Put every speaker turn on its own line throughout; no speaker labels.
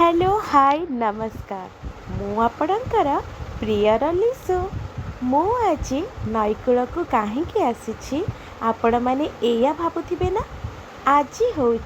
Hello hi नमस्कार मु आपणकर प्रियर लिसो मु आज नईकूल को कहीं आसी आपण मैंने एया भावुथिबे ना। आज हूँ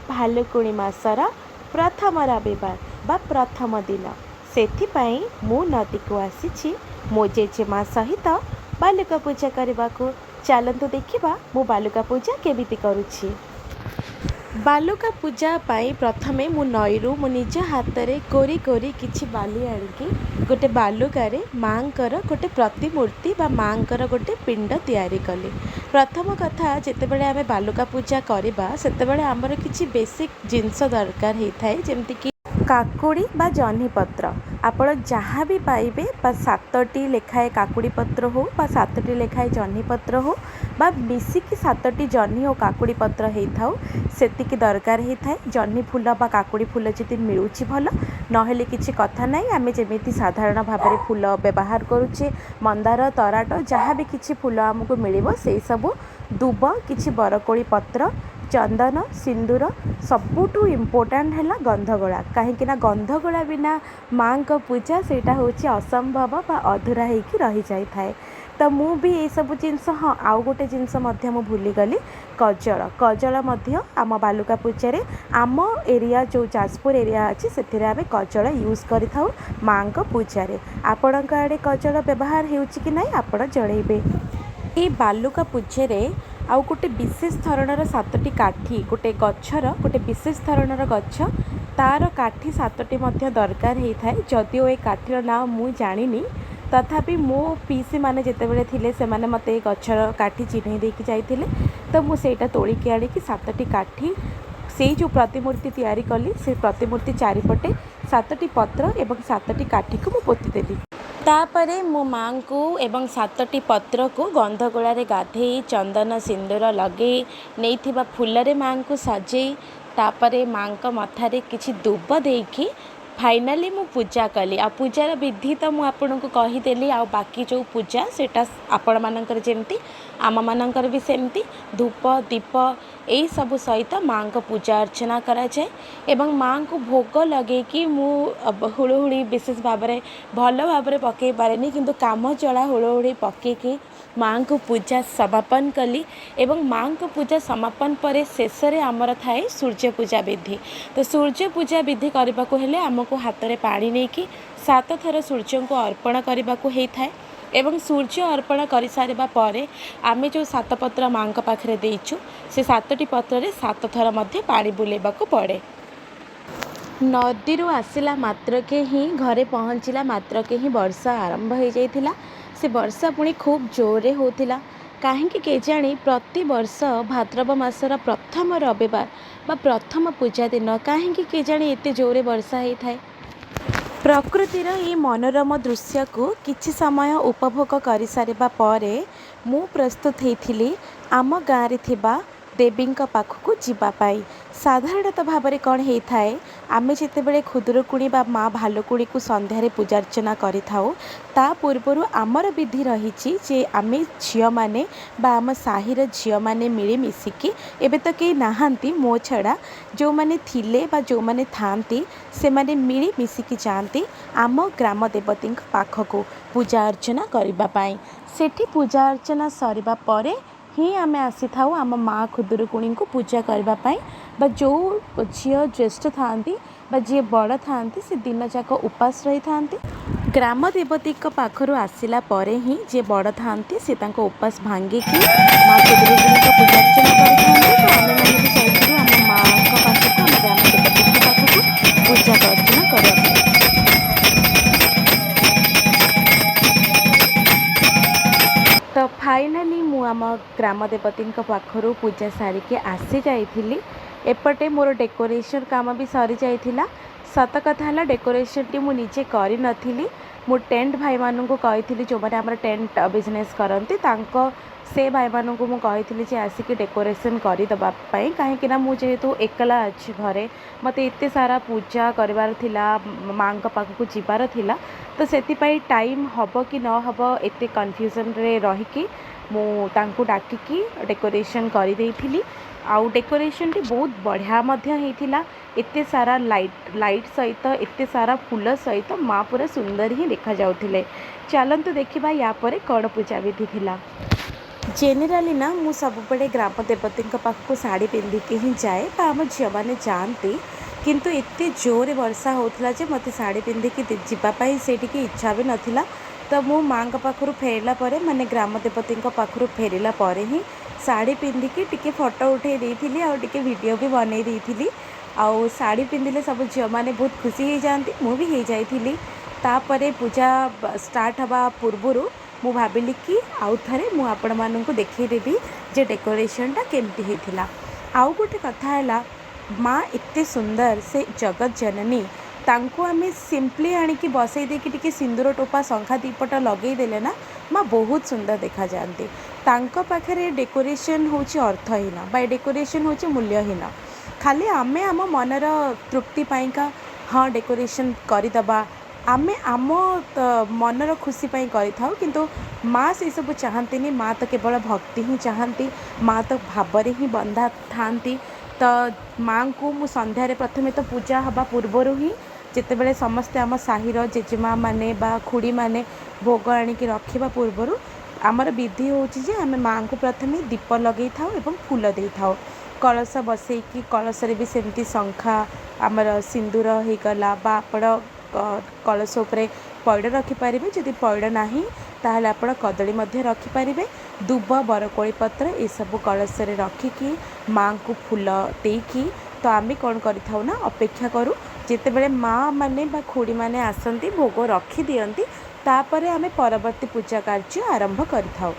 भालुकुणी मासर प्रथम रविवार बा प्रथम दिन से मु नदी को आसी मो जेजेमा सहित बालुका पूजा करने को। चलतु देखा मु बालुका पूजा केमिति करुछि। बालुका पूजा पाई प्रथमे मु नईरू मो निज हाथ में कोरी कोरी किछि बाली आनिकी गोटे बालुकार माँकर गोटे प्रतिमूर्ति बा माँकर गोटे पिंड तैयारी कली। प्रथम कथा जितेबाला आम बालुका पूजा करवा सेतेबाला आमर किछि बेसिक जिनस दरकार होता है जमती कि काकुड़ी बा जह्नी पत्र आपण जहाँ भी पाइबे बा 7टी लेखाए काकुड़ी पत्र हो बा 7टी लेखाए जह्नी पत्र हो बा मिसिकी 7टी जह्नी और काकुड़ी पत्र हो सेतिकी दरकार होता है। जह्नी फूल बा काकुड़ी फूल जदि मिलूची भल नहेले किछि कथा नहीं। आम जमी साधारण भाव में फूल व्यवहार करुचे मंदार तराट जहाँ भी किछि फूल आमको मिल से सबू दुब किछि बरकोड़ी पत्र चंदन सिंदूर सबुठू इम्पोर्टाट है गंधगोला कहीं गंधगोला बिना माँ को पूजा सेटा होची असंभव बा अधूरा होकी रही जाए। तो मु भी ये सब जिनस हाँ आउ गोटे जिनस मु भूलीगली कजल कजल आम बालुका पूजा आम एरिया जो जाजपुर एरिया अच्छी से कजल यूज कर माँ को पूजा आपण आड़े कजल व्यवहार होची ना आपण जणेबे। ये बालुका पूजा आउ गोटे विशेष धरणर 7टी काठी गोटे गच्छर गोटे विशेष धरणर गच्छ तार काठी 7टी दरकार होता है। जदिओ ये काठीर ना मु जानी तथापि मो पीसी माने जितेबाला थिले से माने मते गच्छर काठी चिन्ह देकी जाइथिले तो मु सेटा तोड़िकी आनिकी 7टी काठी से जो प्रतिमूर्ति तैयारी कली से प्रतिमूर्ति चारिपटे 7टी पत्र एवं 7टी काठी को मु पोतीदेली। तापरे मो माँ को एवं 7टी पत्र को गंधगोला गाधे चंदन सिंदूर लगे नहीं फूल माँ को सजे तापरे माँ को मथारे किछि दुब देकी फाइनाली मु पूजा कली। आ पूजार विधि तो मु आपन को कहीदेली आ बाकी जो पूजा सेटा आपण मानकर जेमती आम मानकर भी सेमती धूप दीप यही सब सहित माँ को पूजा अर्चना करा जाए एवं माँ को भोग लगे कि मु हुड़ुहुड़ी विशेष भाव में भल भाव में पकई पारे किंतु काम चला हुड़ुहुड़ी पकईकी माँ को पूजा समापन कली एवं माँ को पूजा समापन पर शेष में आमर थाए सूर्य पूजा विधि। तो सूर्य पूजा विधि करने को हेले आमको हाथ में पानी नहीं कि 7 थर सूर्य को अर्पण करने को होता है एवं सूर्य अर्पण कर सारिबा परे आमे जो 7 पत्र माँ का पाखरे देइछु से 7टी पत्र 7 थर मध्य पानी बुलेबा को पड़े। नदी आसला मात्रके ही घरे पहुँचला मात्रके ही वर्षा आरंभ हो जाइथिला। से वर्षा पुणी खूब जोरे होतिला कहीं केजाणी प्रति वर्ष भाद्रव मासर प्रथम रविवार बा प्रथम पूजा दिन कहीं केजाणी एते जोरे वर्षा होता है। प्रकृतिर ये मनोरम दृश्य को किछि समय उपभोग कर सारिबा परे मु प्रस्तुत होइथिली आम गाँव थिबा देवी पाखक जीवाई। साधारणतः भाव में कौन होता है आमे जितेबाला खुदुरुकुणी बा माँ भालुकुणी को संध्यारे पूजार्चना करिथाउ ता पूर्वर आमर विधि रही जे आमे झियो माने बा आम साहिर झियो माने मिली मिसिकी एबे तो कई नाहांती मो छड़ा जो माने थिले बा जो माने थांती से माने मिली मिसिकी जाती आम ग्राम देवती पाखक पूजा अर्चना करबा पाई। सेठी पूजा अर्चना सरिबा परे ही आमे आसी थाउ आम माँ खुदुरुकुणी को पूजा करने बा जो झील ज्येष्ठ था जी बड़ था से दिन जाक उपास रही था। ग्राम देवती पाखर आसला परे ही जे बड़ था सी उपास भांगी माँ खुदुरुकुणी पूजा अर्चना करते आम माँ पाखक आम ग्राम देवती पाखक पूजा अर्चना करते। तो फाइनाली मु आम ग्राम देवती पाखर पूजा सारिके आसी जाइथिली। एपटे मोर डेकोरेशन काम भी सरी जाइथिला। सत कथा है डेकोरेशन टी मु निजे करि नथिली मु टेंट भाई मानू को कही जो मैंने आम टेंट बिजनेस करती से भाई मानू को कही जे आसिक डेकोरेशन करदेवाई कहीं मुझे जेहेतु एकला अच्छी घरे मत एत सारा पूजा करार माँ पाखक जीवार थिला तो से टाइम हम कि न हम एत कन्फ्यूजन रे रहीकि मु तांकु डाकिकी डेकोरेशन कर देइथिली आउ डेकोरेशन टी बहुत बढ़िया मध्य हेतिला। एते सारा लाइट सहित एते सारा फूल सहित माँ पूरा सुंदर ही देखा जाउथिले। चलंतु देखिबा या परे कण पूजा विधि थिला। जेनेराली ना मु सबुबड़े ग्राम देवती पाखक शाढ़ी पिंधिकी ही जाए बा आम झील मैंने जाती, किंतु एते जोरे वर्षा होता जे मत शाढ़ी पिंधिकी जावाई से इच्छा भी नाला। तो मो माँ पाखु फेरला परे माने ग्राम देवती पाखु फेरला परे ही शाढ़ी पिंधिकी टिके फोटो उठे देइथिली आ टिके वीडियो भी बनै देइथिली। आउ शाढ़ी पिंधिले सब झील मैंने बहुत खुशी हो जाती, मु भी हो जाइथिली। तापरे पूजा स्टार्ट हवा पूर्वरु मु भाविली कि आउ थरे मु आपण माननकु देखैदेबी जे डेकोरेशनटा केमती हेतिला। आउ गोटे कथा हैला, माँ एते सुंदर से जगत जननी तांको आमे सिंपली आनिकी बसई देकी टिके सिंदूर टोपा शंखा दीपटा लगई देले ना माँ बहुत सुंदर देखा जाती। तांको पाखरे डेकोरेशन होची अर्थहीन बा डेकोरेशन होची मूल्यहीन। खाली आमे आम मनर तृप्ति पाइका हाँ डेकोरेशन करदबा, आमे आम मनर खुशी पाई करिथाउ, किंतु माँ से सब चाहती। माँ तो केवल भक्ति ही चाहती, माँ तो भावरे ही बंधा थांती। तो माँ को मु संध्यारे प्रथमे तो पूजा हवा पूर्वर ही जिते बड़े समस्ते आम साहिर जेजेमा माने बा खुड़ी माने भोग आणिकी रखिबा पूर्वर आमर विधि होची जे आमे माँ को प्रथमे दीप लगे थाउ एवं फूल दे थाउ। कलश बसैकी कलशरे भी सेमती शंखा आमर सिंदूर हो गला बा आपण कलश उपरे पैड़ रखिपारे। जदि पैड़ नाही ताहले आपण कदली मध्य रखिपारे। दुब बरकोली पत्र ये सब कलश रे रखिकी माँ को फूल देकी तो आमे कौन करिथाउ ना अपेक्षा करूँ जितेबले माँ माने बा खुड़ी माने आसंती भोग रखी दियंती, तापरे आमे परवर्ती पूजा कार्य आरंभ करिथाउ।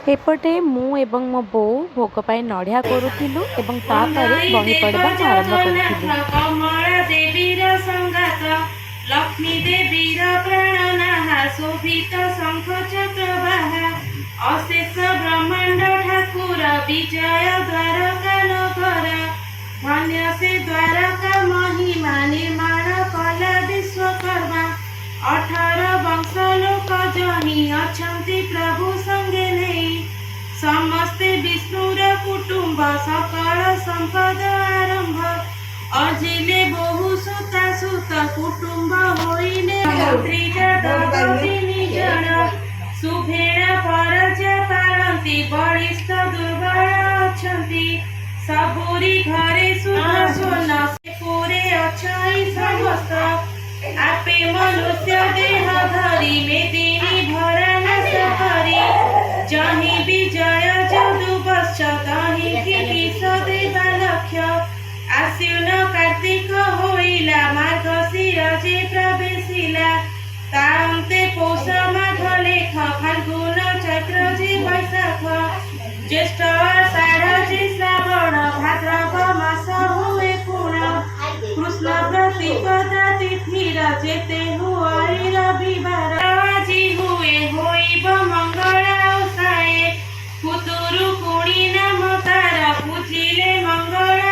एपटे मु एवं मो बो भोग पाई नढ़िया करूथिलु एवं तापरे बही पड़वा आरंभ करूथिलु।
लक्ष्मी देवीर प्राणनाहा शोभित शंख चक्रवाहा अशेष ब्रह्मांड ठाकुर विजय द्वारका नगर धन्य से द्वारका महिमा निर्माण कला विश्वकर्मा 18 वंश लोक जनी अछंती प्रभु संगे नहीं समस्ते विष्णुर कुटुंब सकल संपद आरंभ अर्जिले बहु सुता सुत कुटुंब होइले जन सुभेण परजा पालंती बलिष्ठ दुर्बल अछंती सबुरी घरे सुख सोन पुरे अछई समस्त आपे मनुष्य देह धरी मेदिनी भरा नाश करी जहि विजय जदु बश्च तहि किस देवा लक्ष्य आश्विन कार्तिक होइला मार्गशीर जे प्रवेशिला तारंते पौष माघ लेख फाल्गुन चैत्र जे वैशाख ज्येष्ठ आषाढ़ जे श्रावण भाद्रव मास हुए पूर्ण कृष्ण प्रतिपदा तिथिर जेते हुए रविवार आज हुए होइब मंगल ओसाए पुतुरु कुणी नाम तार पूजिले मंगल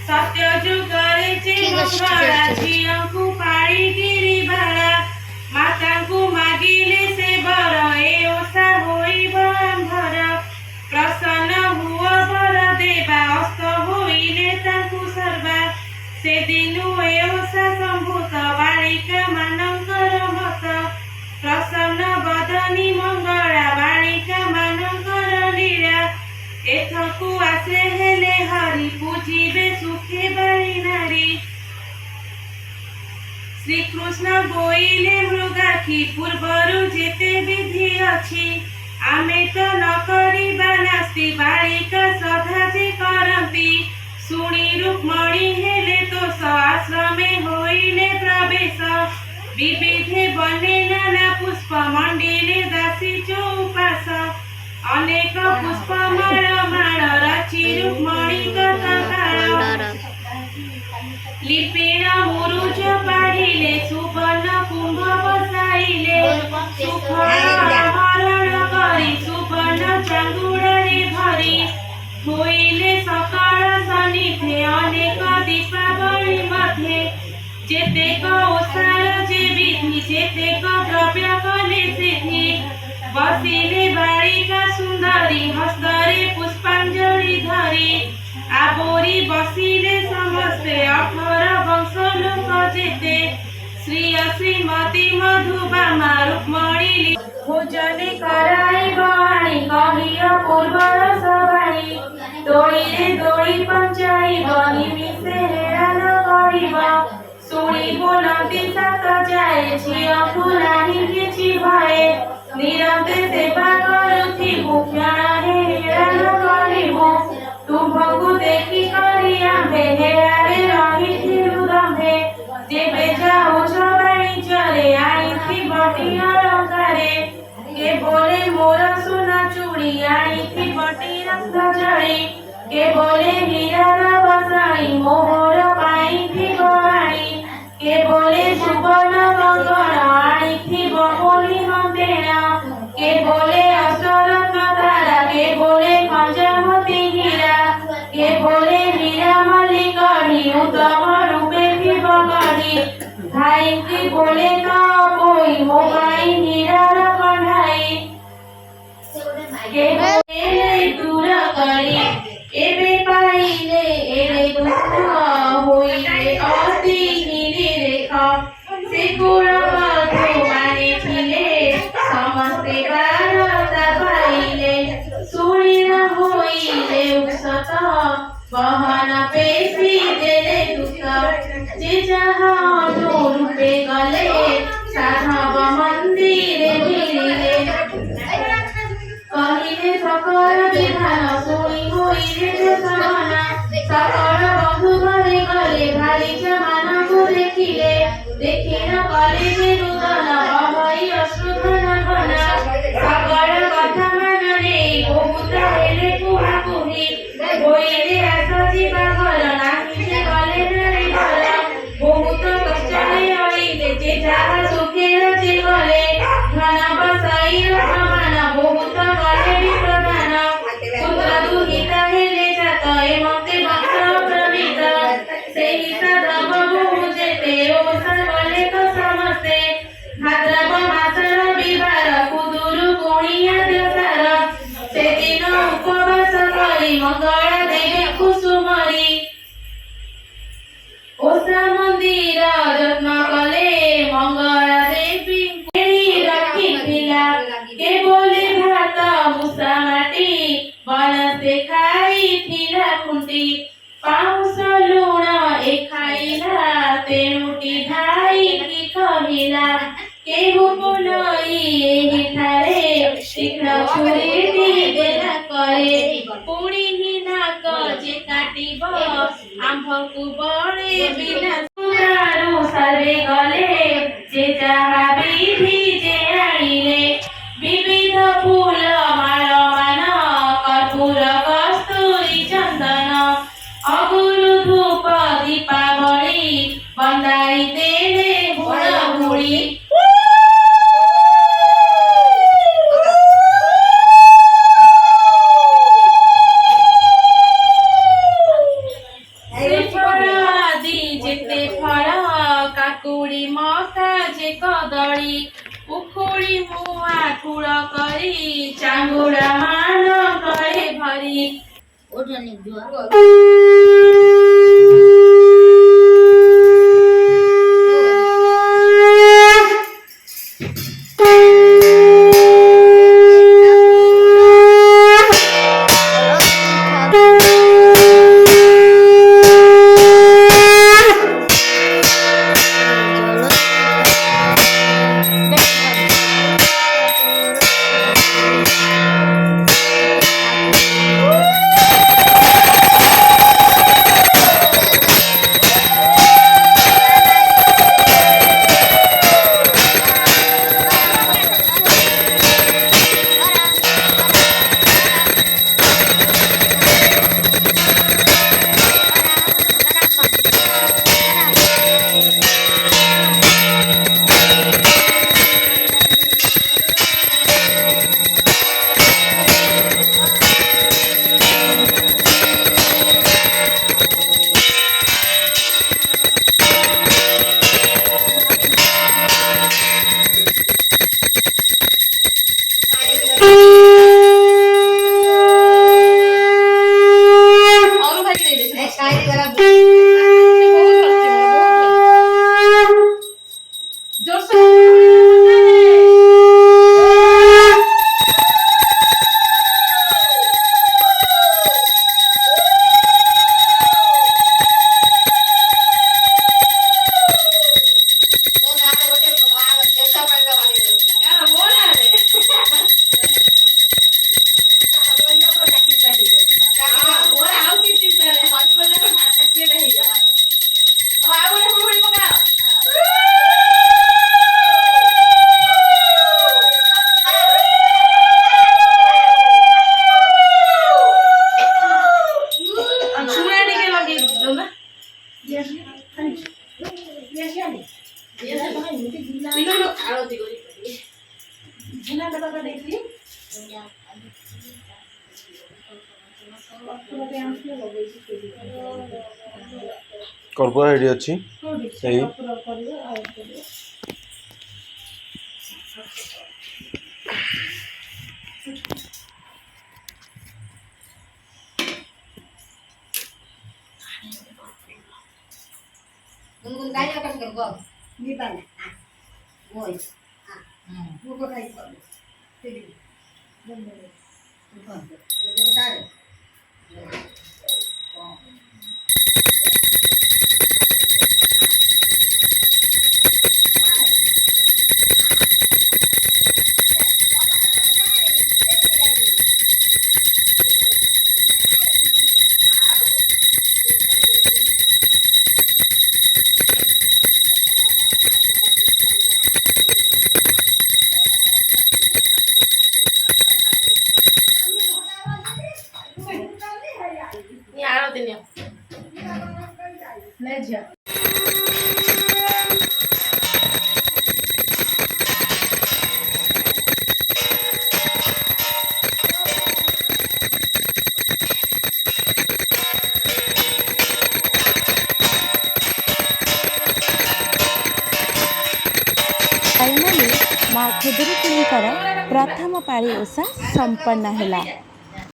सत्य जुगरे जे मंगला झिया को पाई गिरी बाला माता को मागिले से बर ए ओसा होइब आंभर प्रसन्न हुआ बर देवा अस्त होइले ताकु सर्वा से दिनु ए ओसा संभूत बालिका मानकर मत प्रसन्न बदनी मंगला बालिका मानकर लीला एथकु आसे हेले हरि पूजिबे सुखे बाई नारी श्री कृष्ण बोइले मृगाखी पूर्वरु जेते विधि अछि आमे तो न करिबा नास्ति बालिका सदा जे करंती सुनी रुक्मणी हेले तो आश्रमे होइले प्रवेश विविधे बने नाना पुष्प मंडिले दासी चौपास अनेक पुष्प माळ माळ रचि रुक्मणी कथाकाळ लिपिण मुरुज पाड़िले सुवर्ण कुंभ बसाइले सुफल हरण करी सुवर्ण चांगुड़े भरी होइले सकाळ सनिधे अनेक दीपावली मध्ये जेतेक ओसार जे विधि जेतेक द्रव्य कले सिद्धि बसिले बालिका सुन्दरी हस्तरे पुष्पाञ्जलि धरी आबोरी बसिले समस्ते 18 वंश लोक जेते श्री श्रीमती मधुबामा रुक्मणी भोजने कराई बाणी कहियो पूर्वर सबाणी दोळीरे दोळी पंचाइब निमिषे हेरान करिब शुणी बोलती सात जाए झिअकु नाही किछि भए निरन्ते सेवा करुथिबु क्षणे हेरान करिबु तुम्भଙ୍କୁ देखि करि आम्भे हेरारे रहिथिलु दम्भे जेबे जाउछ बाणिज्ୟରେ आଣିଥିବ अलङ्कारे के बोले मोर सोना चूड़ी आଣିଥିବ ରତ୍ନ ଜଳି के बोले हीरार बसाणी मोहर पाइथिବ ଆଣି के बोले सुवर्ण कंकण आଣିଥିବ मोहि हंदेण के बोले अष्टरत्न तारा के बोले खंजमती हीरा के बोले हीरा मल्लिकढ़ी उत्तम रूपे थिବ गढ़ी भाई की बोले न कोई मो भाई हीरार कढ़ाई के बोले दूर करी एबे पाइले एरे दुख होइले अति नीली रेख से कुल मधु मानिथिले समस्ते बारता पाइले शुणी न होइले उक्षत बहन पेशी देले दुख जे जहा रूपे गले साधव मंदिरे मिलिले कहिले सकल विधान शुणी होइले समान सकल बंधु घरे गले भारी जमानକୁ देखिले देखि न कले जे रुदन अभय अश्रुधन घन सकल कथा मनरे बहुत हेले कुहाकुहि होइले आस जीवा घर नाही जे गले नारी घर बहुत कष्टले अइले जे जाहा सुखेर जे गले धन बसाइर समान बहुत गले विप्रधान पुत्र दुहिता हेले जात एमते वंश प्रवीत ସେହି ସାଧବ ବହୁ ଯେତେ ଓଷା କଲେ ତ ସମସ୍ତେ ଭାଦ୍ରବ ମାସର ବିବାର କୁଦୁରୁ କୁଣିଆ ଦେଶାର ସେଦିନ ଉପବାସ କରି ମଙ୍ଗଳା ଦେବୀ କୁସୁମରି ଓଷା ମନ୍ଦିର ଯତ୍ନ କଲେ ମଙ୍ଗଳା ଦେବୀ ରଖିଥିଲା କେ ବୋଲେ ଭାତ ମୂଷା ମାଟି ବନସ୍ତେ ଖାଇଥିଲା ଖୁଣ୍ଟି ପାଉଁଶ ଲୁଣ ଏ ଖାଇଲା ତେଣୁଟି ଧାଇ କି କହିଲା କେହୁ ବୋଲଇ ଏହିଠାରେ ଶୀଘ୍ର ଛୁରୀଟି ଦେଲା କରେ ପୁଣି ହିଁ ନାକ ଯେ କାଟିବ ଆମ୍ଭକୁ ବଳେ ବିନା ସୁରାରୁ ସର୍ବେ ଗଲେ ଯେ ଯାହା ବିଧି ଯେ ଆଣିଲେ ବିବିଧ ଫୁଲ ମାଳମାନ କର୍ପୂର କସ୍ତୁରୀ ଚନ୍ଦନ ଅଗୁରୁ ଧୂପ ଦୀପାବଳି ବନ୍ଦାଇ ଦେଲେ ଭୋଳ ଭୁଳି ଶ୍ରୀଫଳ ଆଦି ଯେତେ ଫଳ କାକୁଡ଼ି ମକା ଯେ କଦଳୀ ଉଖୁଳି ମୁଆଁ ଠୁଳ କରି ଚାଙ୍ଗୁଡ଼ା ମାନ କରେ ଭରି और भाई नहीं दे काई करा बहुत करती है बहुत जोर से
कर्पूर एडी अच्छी सही
ni आरती ने ले जा
फाइनाली माँ खुदुरुकुणीकर प्रथम पाଳି ओषा संपन्न ହେଲା।